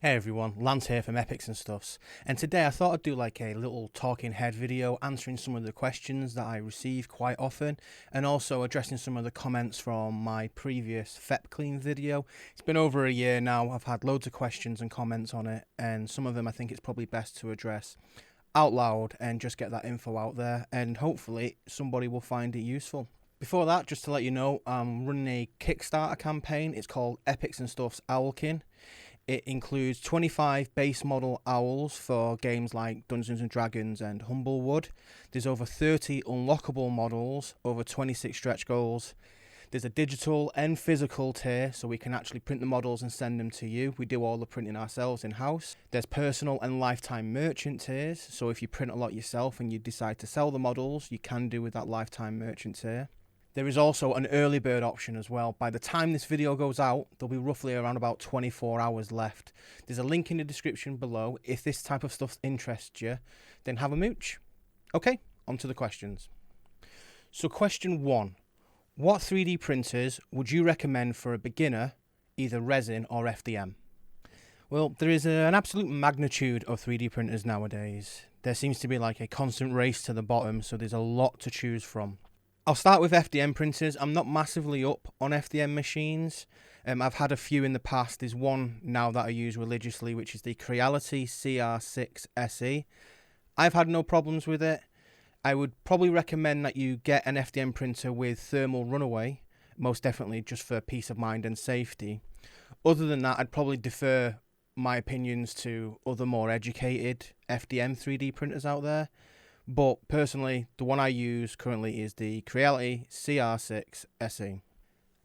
Hey everyone, Lance here from Epics'N'Stuffs, and today I thought I'd do like a little talking head video answering some of the questions that I receive quite often, and also addressing some of the comments from my previous FEP clean video. It's been over a year now, I've had loads of questions and comments on it, and some of them I think it's probably best to address out loud and just get that info out there, and hopefully somebody will find it useful. Before that, just to let you know, I'm running a Kickstarter campaign. It's called Epics'N'Stuffs Owlkin. It includes 25 base model owls for games like Dungeons & Dragons and Humblewood. There's over 30 unlockable models, over 26 stretch goals. There's a digital and physical tier, so we can actually print the models and send them to you. We do all the printing ourselves in-house. There's personal and lifetime merchant tiers, so if you print a lot yourself and you decide to sell the models, you can do with that lifetime merchant tier. There is also an early bird option as well. By the time this video goes out, there'll be roughly around about 24 hours left. There's a link in the description below. If this type of stuff interests you, then have a mooch. Okay, on to the questions. So question 1. What 3D printers would you recommend for a beginner, either resin or FDM? Well, there is an absolute magnitude of 3D printers nowadays. There seems to be like a constant race to the bottom, so there's a lot to choose from. I'll start with FDM printers. I'm not massively up on FDM machines. I've had a few in the past. There's one now that I use religiously, which is the Creality CR6 SE. I've had no problems with it. I would probably recommend that you get an FDM printer with thermal runaway, most definitely just for peace of mind and safety. Other than that, I'd probably defer my opinions to other more educated FDM 3D printers out there. But personally, the one I use currently is the Creality CR6 SE.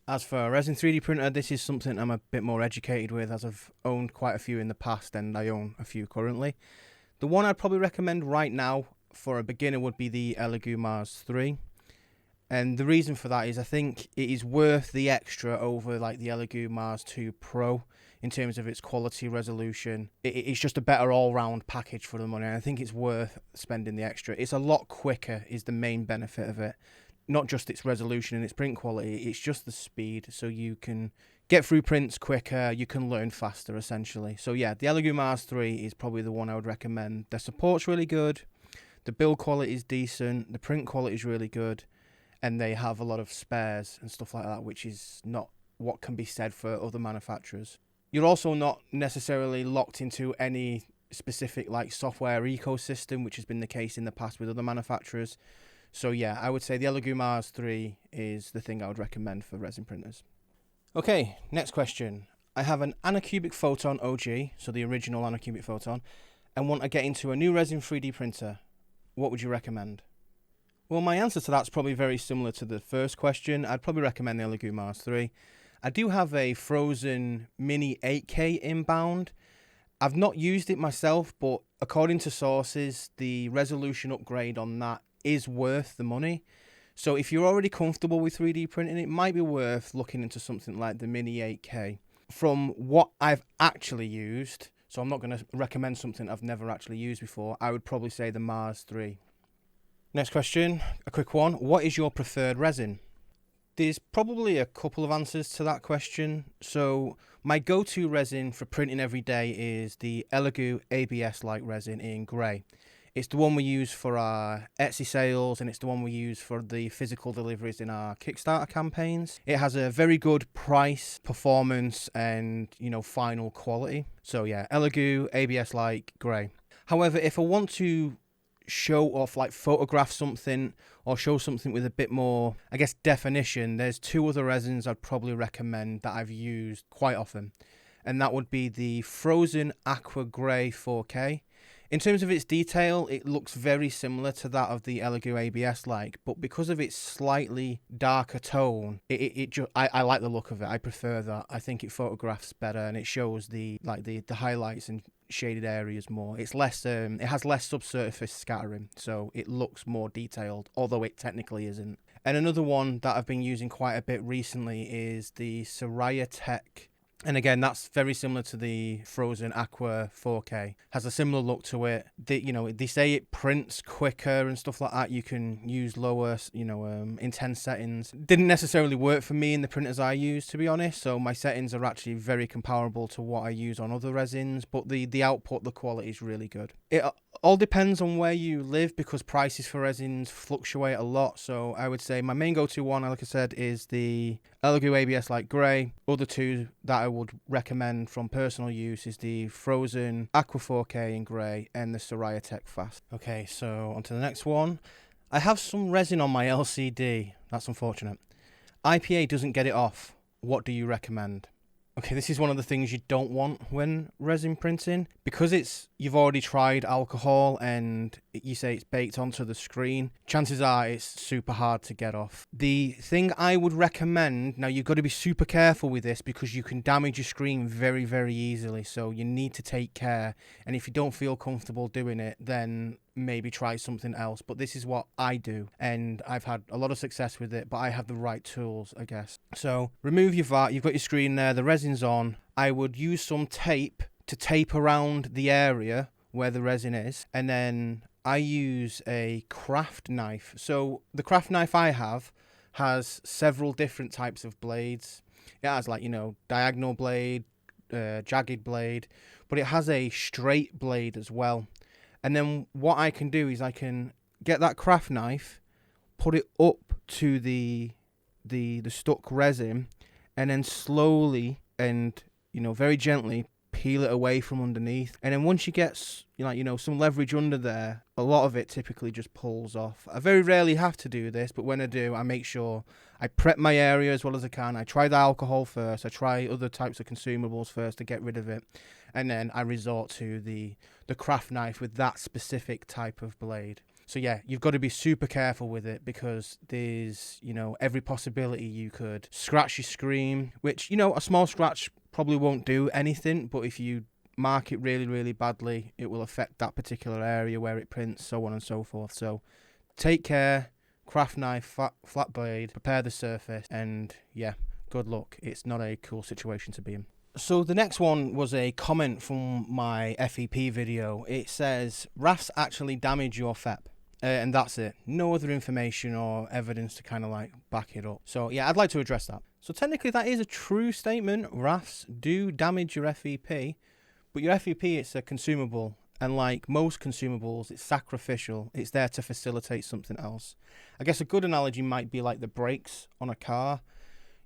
As for a resin 3D printer, this is something I'm a bit more educated with, as I've owned quite a few in the past and I own a few currently. The one I'd probably recommend right now for a beginner would be the Elegoo Mars 3. And the reason for that is I think it is worth the extra over like the Elegoo Mars 2 Pro in terms of its quality resolution. It's just a better all-round package for the money, and I think it's worth spending the extra. It's a lot quicker is the main benefit of it. Not just its resolution and its print quality, it's just the speed, so you can get through prints quicker, you can learn faster essentially. So yeah, the Elegoo Mars 3 is probably the one I would recommend. The support's really good, the build quality is decent, the print quality is really good, and they have a lot of spares and stuff like that, which is not what can be said for other manufacturers. You're also not necessarily locked into any specific like software ecosystem, which has been the case in the past with other manufacturers. So yeah, I would say the Elegoo Mars 3 is the thing I would recommend for resin printers. Okay, next question. I have an Anacubic Photon OG, so the original Anacubic Photon, and want to get into a new resin 3D printer. What would you recommend? Well, my answer to that's probably very similar to the first question. I'd probably recommend the Elegoo Mars 3. I do have a Frozen Mini 8K inbound. I've not used it myself, but according to sources, the resolution upgrade on that is worth the money. So if you're already comfortable with 3D printing, it might be worth looking into something like the Mini 8K. From what I've actually used, so I'm not going to recommend something I've never actually used before, I would probably say the Mars 3. Next question, a quick one. What is your preferred resin? There's probably a couple of answers to that question. So my go-to resin for printing every day is the Elegoo ABS-like resin in grey. It's the one we use for our Etsy sales, and it's the one we use for the physical deliveries in our Kickstarter campaigns. It has a very good price, performance, and final quality. So yeah, Elegoo ABS-like grey. However, if I want to show off, like photograph something or show something with a bit more, I guess, definition, there's two other resins I'd probably recommend that I've used quite often, and that would be the Frozen Aqua Grey 4K. In terms of its detail, it looks very similar to that of the Elegoo ABS like, but because of its slightly darker tone, I like the look of it. I prefer that. I think it photographs better and it shows the highlights and shaded areas more. It's less it has less subsurface scattering, so it looks more detailed, although it technically isn't. And another one that I've been using quite a bit recently is the Soraya Tech And again, that's very similar to the Frozen Aqua 4K. Has a similar look to it. They say it prints quicker and stuff like that. You can use lower, intense settings. Didn't necessarily work for me in the printers I use, to be honest. So my settings are actually very comparable to what I use on other resins. But the output, the quality is really good. It all depends on where you live because prices for resins fluctuate a lot. So I would say my main go-to one, like I said, is the Elegoo ABS Light Grey. Other two that I would recommend from personal use is the Frozen Aqua 4K in grey and the Soraya Tech Fast. Okay, so on to the next one. I have some resin on my LCD. That's unfortunate. IPA doesn't get it off. What do you recommend? Okay, this is one of the things you don't want when resin printing. Because you've already tried alcohol and you say it's baked onto the screen, chances are it's super hard to get off. The thing I would recommend, now you've got to be super careful with this because you can damage your screen very, very easily. So you need to take care. And if you don't feel comfortable doing it, then maybe try something else. But this is what I do and I've had a lot of success with it, but I have the right tools, I guess. So remove your vat, you've got your screen there, the resin's on. I would use some tape to tape around the area where the resin is, and then I use a craft knife. So the craft knife I have has several different types of blades. It has diagonal blade, jagged blade, but it has a straight blade as well. And then what I can do is I can get that craft knife, put it up to the stuck resin, and then slowly and very gently peel it away from underneath. And then once you get some leverage under there, a lot of it typically just pulls off. I very rarely have to do this, but when I do, I make sure I prep my area as well as I can. I try the alcohol first. I try other types of consumables first to get rid of it. And then I resort to the craft knife with that specific type of blade. So yeah, you've got to be super careful with it because there's, every possibility you could scratch your screen, which, a small scratch probably won't do anything. But if you mark it really, really badly, it will affect that particular area where it prints, so on and so forth. So take care, craft knife, flat blade, prepare the surface, and yeah, good luck. It's not a cool situation to be in. So the next one was a comment from my FEP video. It says, Rafts actually damage your FEP. And that's it. No other information or evidence to kind of back it up. So yeah, I'd like to address that. So technically that is a true statement. Rafts do damage your FEP, but your FEP, it's a consumable. And like most consumables, it's sacrificial. It's there to facilitate something else. I guess a good analogy might be like the brakes on a car.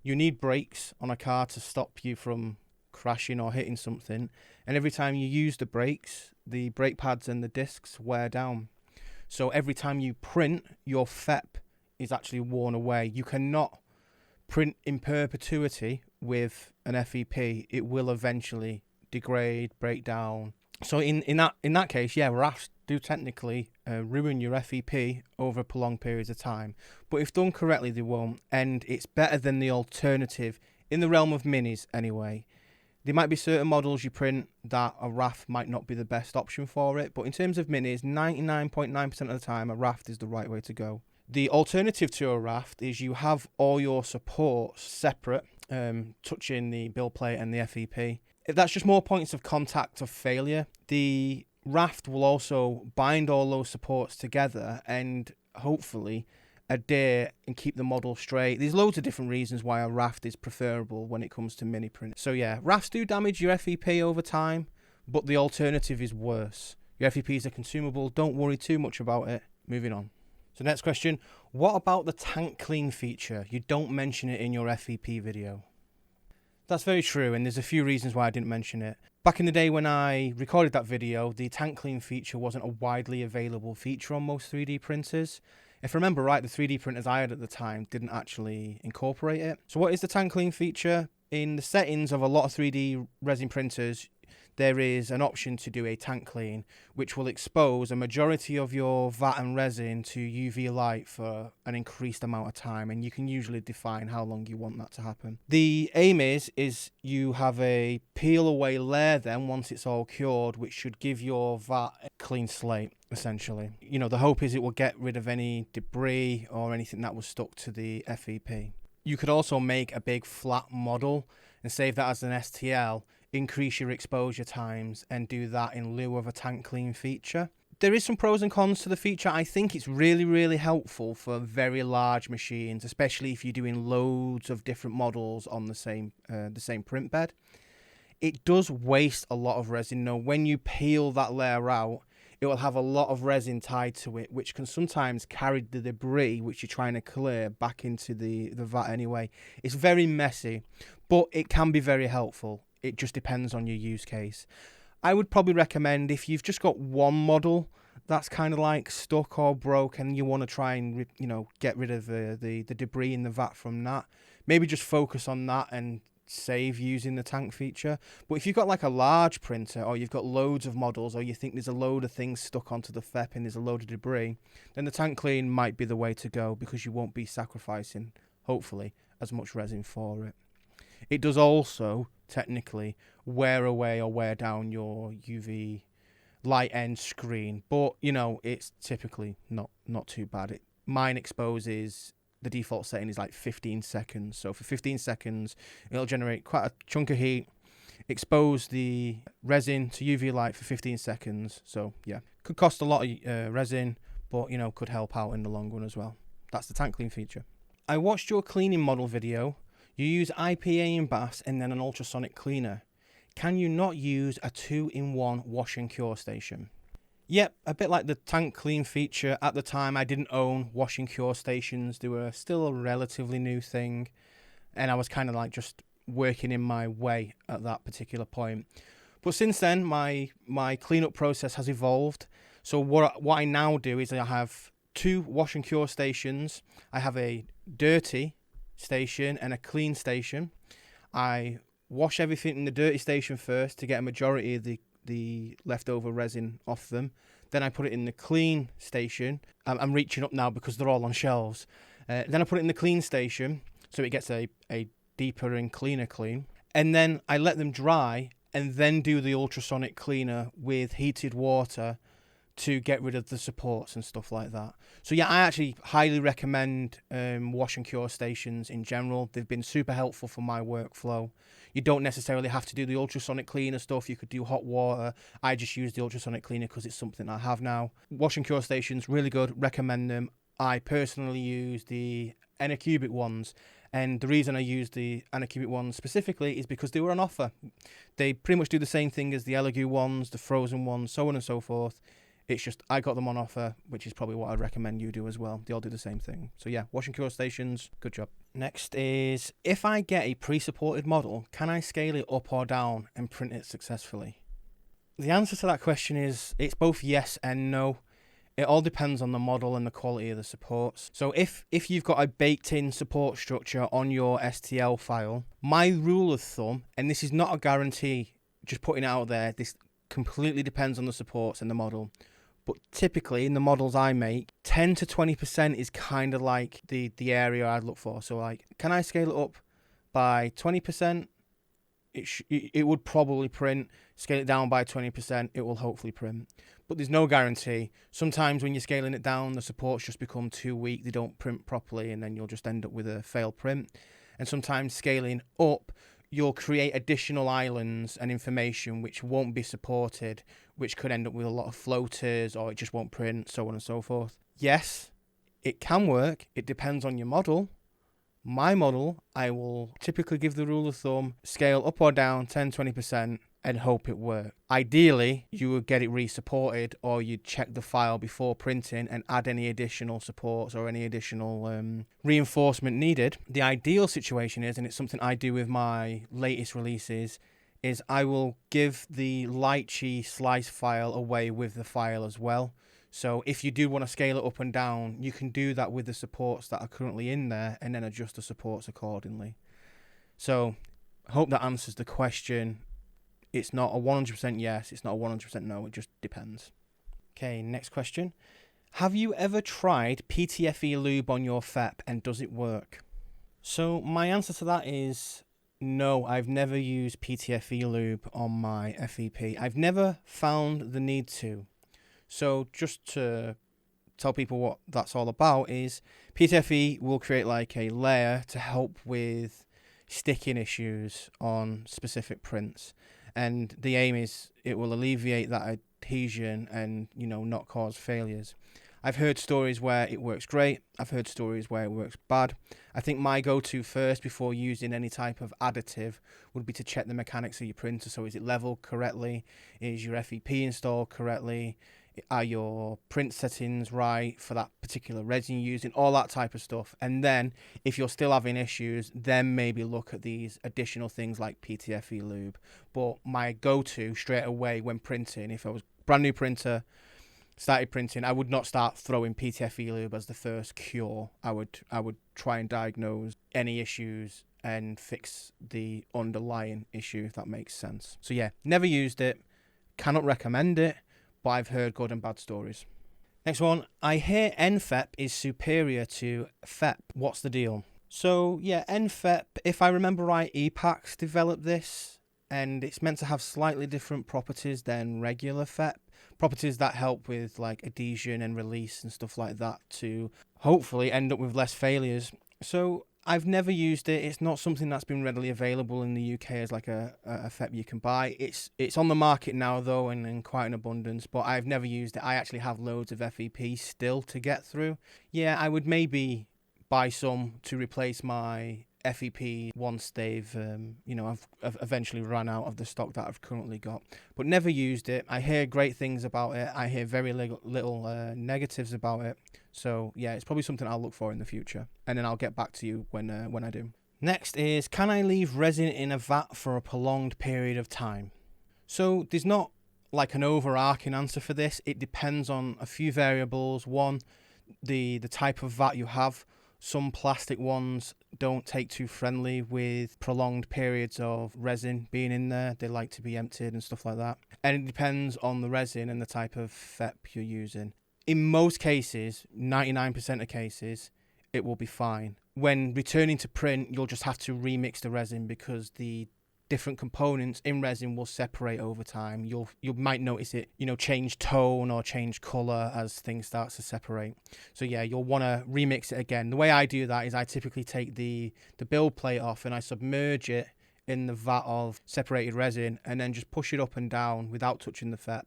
You need brakes on a car to stop you from crashing or hitting something. And every time you use the brakes, the brake pads and the discs wear down. So every time you print, your FEP is actually worn away. You cannot print in perpetuity with an FEP. It will eventually degrade, break down. So in that case, yeah, Rafts do technically ruin your FEP over prolonged periods of time. But if done correctly, they won't. And it's better than the alternative in the realm of minis anyway. There might be certain models you print that a Raft might not be the best option for it, but in terms of minis, 99.9% of the time, a Raft is the right way to go. The alternative to a Raft is you have all your supports separate, touching the build plate and the FEP. That's just more points of contact of failure. The Raft will also bind all those supports together and hopefully adhere and keep the model straight. There's loads of different reasons why a Raft is preferable when it comes to mini print. So yeah, Rafts do damage your FEP over time, but the alternative is worse. Your FEP is a consumable, don't worry too much about it. Moving on. So next question, what about the tank clean feature? You don't mention it in your FEP video. That's very true, and there's a few reasons why I didn't mention it. Back in the day when I recorded that video, the tank clean feature wasn't a widely available feature on most 3D printers. If I remember right, the 3D printers I had at the time didn't actually incorporate it. So what is the tank clean feature? In the settings of a lot of 3D resin printers, there is an option to do a tank clean, which will expose a majority of your vat and resin to UV light for an increased amount of time, and you can usually define how long you want that to happen. The aim is you have a peel away layer then once it's all cured, which should give your vat a clean slate, essentially. You know, the hope is it will get rid of any debris or anything that was stuck to the FEP. You could also make a big flat model and save that as an STL, increase your exposure times, and do that in lieu of a tank clean feature. There is some pros and cons to the feature. I think it's really, really helpful for very large machines, especially if you're doing loads of different models on the same print bed. It does waste a lot of resin. Now, when you peel that layer out, it will have a lot of resin tied to it, which can sometimes carry the debris which you're trying to clear back into the vat anyway. It's very messy, but it can be very helpful. It just depends on your use case. I would probably recommend, if you've just got one model that's kind of like stuck or broke and you want to try and get rid of the debris in the vat from that, maybe just focus on that and save using the tank feature. But if you've got like a large printer, or you've got loads of models, or you think there's a load of things stuck onto the FEP and there's a load of debris, then the tank clean might be the way to go, because you won't be sacrificing, hopefully, as much resin for it. It does also technically wear away or wear down your UV light end screen, but it's typically not too bad. Mine exposes, the default setting is like 15 seconds. So for 15 seconds, it'll generate quite a chunk of heat, expose the resin to UV light for 15 seconds. So yeah, could cost a lot of resin, but could help out in the long run as well. That's the tank clean feature. I watched your cleaning model video. You use IPA in baths and then an ultrasonic cleaner. Can you not use a 2-in-1 wash and cure station? Yep, a bit like the tank clean feature. At the time, I didn't own wash and cure stations. They were still a relatively new thing, and I was kind of like just working in my way at that particular point. But since then, my cleanup process has evolved. So what I now do is I have 2 wash and cure stations. I have a dirty station and a clean station. I wash everything in the dirty station first to get a majority of the leftover resin off them. Then I put it in the clean station. I'm reaching up now because they're all on shelves. Then I put it in the clean station so it gets a deeper and cleaner clean. And then I let them dry and then do the ultrasonic cleaner with heated water to get rid of the supports and stuff like that. So yeah, I actually highly recommend wash and cure stations in general. They've been super helpful for my workflow. You don't necessarily have to do the ultrasonic cleaner stuff. You could do hot water. I just use the ultrasonic cleaner because it's something I have now. Wash and cure stations, really good. Recommend them. I personally use the NFEP ones. And the reason I use the NFEP ones specifically is because they were on offer. They pretty much do the same thing as the Elegoo ones, the frozen ones, so on and so forth. It's just I got them on offer, which is probably what I'd recommend you do as well. They all do the same thing. So yeah, wash and cure stations, good job. Next is, if I get a pre-supported model, can I scale it up or down and print it successfully? The answer to that question is, it's both yes and no. It all depends on the model and the quality of the supports. So if you've got a baked-in support structure on your STL file, my rule of thumb, and this is not a guarantee, just putting it out there, this completely depends on the supports and the model. But typically, in the models I make, 10 to 20% is kind of like the area I'd look for. So, like, can I scale it up by 20%? It would probably print. Scale it down by 20%, it will hopefully print. But there's no guarantee. Sometimes when you're scaling it down, the supports just become too weak. They don't print properly, and then you'll just end up with a failed print. And sometimes scaling up, you'll create additional islands and information which won't be supported, which could end up with a lot of floaters, or it just won't print, so on and so forth. Yes, it can work. It depends on your model. My model, I will typically give the rule of thumb, scale up or down 10-20% and hope it works. Ideally, you would get it re-supported, or you'd check the file before printing and add any additional supports or any additional reinforcement needed. The ideal situation is, and it's something I do with my latest releases, is I will give the Lychee slice file away with the file as well. So if you do want to scale it up and down, you can do that with the supports that are currently in there and then adjust the supports accordingly. So I hope that answers the question. It's not a 100% yes, it's not a 100% no, it just depends. Okay, next question. Have you ever tried PTFE lube on your FEP and does it work? So my answer to that is no, I've never used PTFE lube on my FEP. I've never found the need to. So just to tell people what that's all about is PTFE will create like a layer to help with sticking issues on specific prints, and the aim is it will alleviate that adhesion and, you know, not cause failures. I've heard stories where it works great. I've heard stories where it works bad. I think my go-to first before using any type of additive would be to check the mechanics of your printer. So is it leveled correctly? Is your FEP installed correctly? Are your print settings right for that particular resin you're using? All that type of stuff. And then if you're still having issues, then maybe look at these additional things like PTFE lube. But my go-to straight away when printing, if I was brand new printer, started printing, I would not start throwing PTFE lube as the first cure. I would try and diagnose any issues and fix the underlying issue, if that makes sense. So yeah, never used it, cannot recommend it, but I've heard good and bad stories. Next one, I hear NFEP is superior to FEP. What's the deal? So yeah, NFEP, if I remember right, Epics developed this, and it's meant to have slightly different properties than regular FEP. Properties that help with like adhesion and release and stuff like that to hopefully end up with less failures. So I've never used it. It's not something that's been readily available in the UK as like a FEP you can buy. It's on the market now though, and in quite an abundance, but I've never used it. I actually have loads of FEP still to get through. Yeah, I would maybe buy some to replace my FEP once they've, I've eventually run out of the stock that I've currently got. But never used it. I hear great things about it. I hear very little negatives about it. So yeah, it's probably something I'll look for in the future. And then I'll get back to you when I do. Next is, can I leave resin in a vat for a prolonged period of time? So there's not like an overarching answer for this. It depends on a few variables. One, the type of vat you have. Some plastic ones don't take too friendly with prolonged periods of resin being in there. They like to be emptied and stuff like that. And it depends on the resin and the type of FEP you're using. In most cases, 99% of cases, it will be fine. When returning to print, you'll just have to remix the resin because the different components in resin will separate over time. You might notice it, change tone or change color as things start to separate. So yeah, you'll want to remix it again. The way I do that is I typically take the build plate off and I submerge it in the vat of separated resin and then just push it up and down without touching the FEP,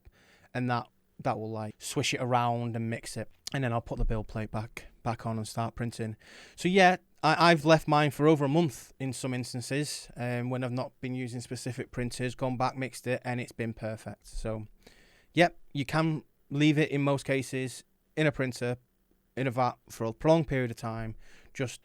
and that will like swish it around and mix it, and then I'll put the build plate back on and start printing. So yeah, I've left mine for over a month in some instances, when I've not been using specific printers, gone back, mixed it, and it's been perfect. So, yep, you can leave it in most cases in a printer, in a vat for a prolonged period of time. Just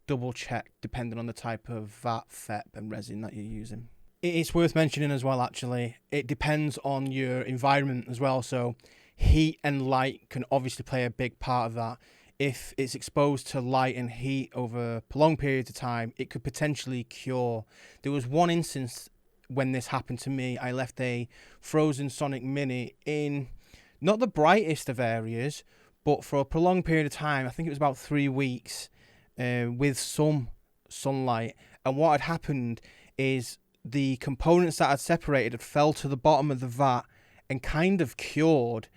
double check depending on the type of vat, FEP, and resin that you're using. It's worth mentioning as well, actually, it depends on your environment as well. So, heat and light can obviously play a big part of that. If it's exposed to light and heat over prolonged periods of time, it could potentially cure. There was one instance when this happened to me. I left a frozen Sonic Mini in not the brightest of areas, but for a prolonged period of time. I think it was about 3 weeks with some sunlight. And what had happened is the components that had separated fell to the bottom of the vat and kind of cured.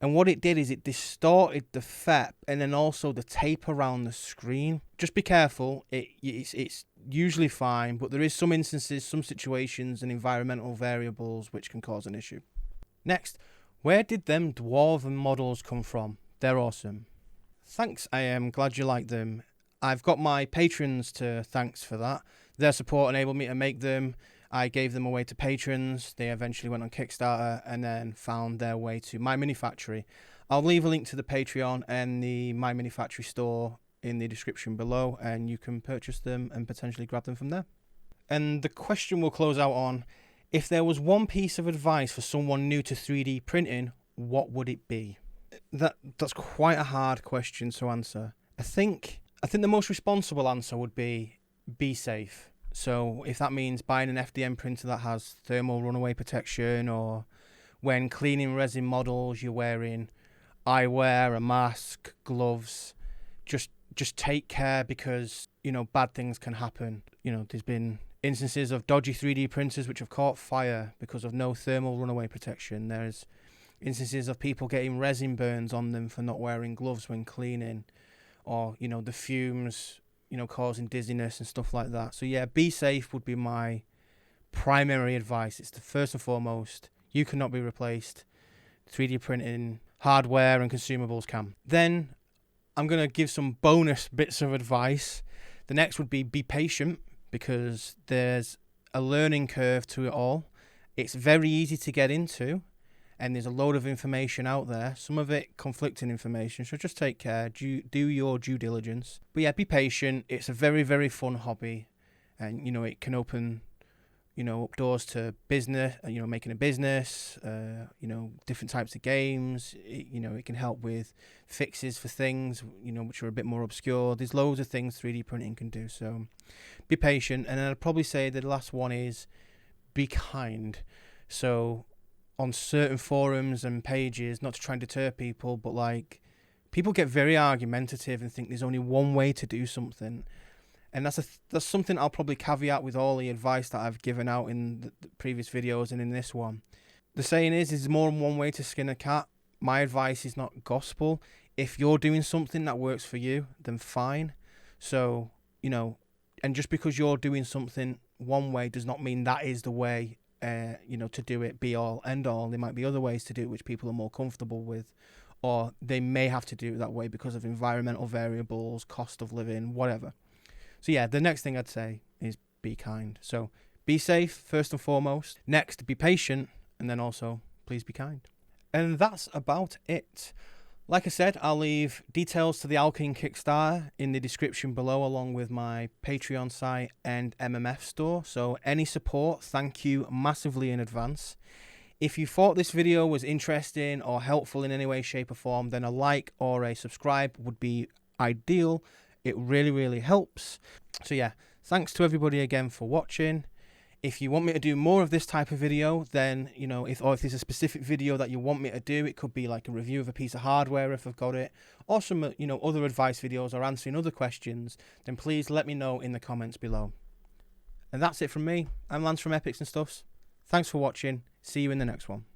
And what it did is it distorted the FEP and then also the tape around the screen. Just be careful. It's usually fine, but there is some instances, some situations and environmental variables which can cause an issue. Next, where did them dwarven models come from? They're awesome. Thanks, I am glad you like them. I've got my patrons to thanks for that. Their support enabled me to make them. I gave them away to patrons. They eventually went on Kickstarter and then found their way to My Mini Factory. I'll leave a link to the Patreon and the My Mini Factory store in the description below, and you can purchase them and potentially grab them from there. And the question we'll close out on, if there was one piece of advice for someone new to 3D printing, what would it be? That's quite a hard question to answer. I think the most responsible answer would be safe. So if that means buying an FDM printer that has thermal runaway protection, or when cleaning resin models you're wearing eyewear, a mask, gloves, just take care because, bad things can happen. There's been instances of dodgy 3D printers which have caught fire because of no thermal runaway protection. There's instances of people getting resin burns on them for not wearing gloves when cleaning, or, the fumes, causing dizziness and stuff like that. So yeah, be safe would be my primary advice. It's the first and foremost. You cannot be replaced. 3D printing hardware and consumables can. Then I'm going to give some bonus bits of advice. The next would be patient, because there's a learning curve to it all. It's very easy to get into, and there's a load of information out there, some of it conflicting information, so just take care, do your due diligence. But yeah, be patient. It's a very, very fun hobby, and it can open up doors to business, making a business, different types of games. It can help with fixes for things, which are a bit more obscure. There's loads of things 3D printing can do, so be patient. And then I'd probably say the last one is be kind. So on certain forums and pages, not to try and deter people, but like, people get very argumentative and think there's only one way to do something. And that's something I'll probably caveat with all the advice that I've given out in the previous videos and in this one. The saying is, there's more than one way to skin a cat. My advice is not gospel. If you're doing something that works for you, then fine. So, and just because you're doing something one way does not mean that is the way, to do it, be all, end all. There might be other ways to do it which people are more comfortable with, or they may have to do it that way because of environmental variables, cost of living, whatever. So yeah, the next thing I'd say is be kind. So be safe, first and foremost. Next, be patient. And then also, please be kind. And that's about it. Like I said, I'll leave details to the Alkane Kickstarter in the description below, along with my Patreon site and MMF store. So any support, thank you massively in advance. If you thought this video was interesting or helpful in any way, shape or form, then a like or a subscribe would be ideal. It really, really helps. So yeah, thanks to everybody again for watching. If you want me to do more of this type of video, then, if there's a specific video that you want me to do, it could be like a review of a piece of hardware if I've got it, or some, other advice videos or answering other questions, then please let me know in the comments below. And that's it from me. I'm Lance from Epics'N'Stuffs. Thanks for watching. See you in the next one.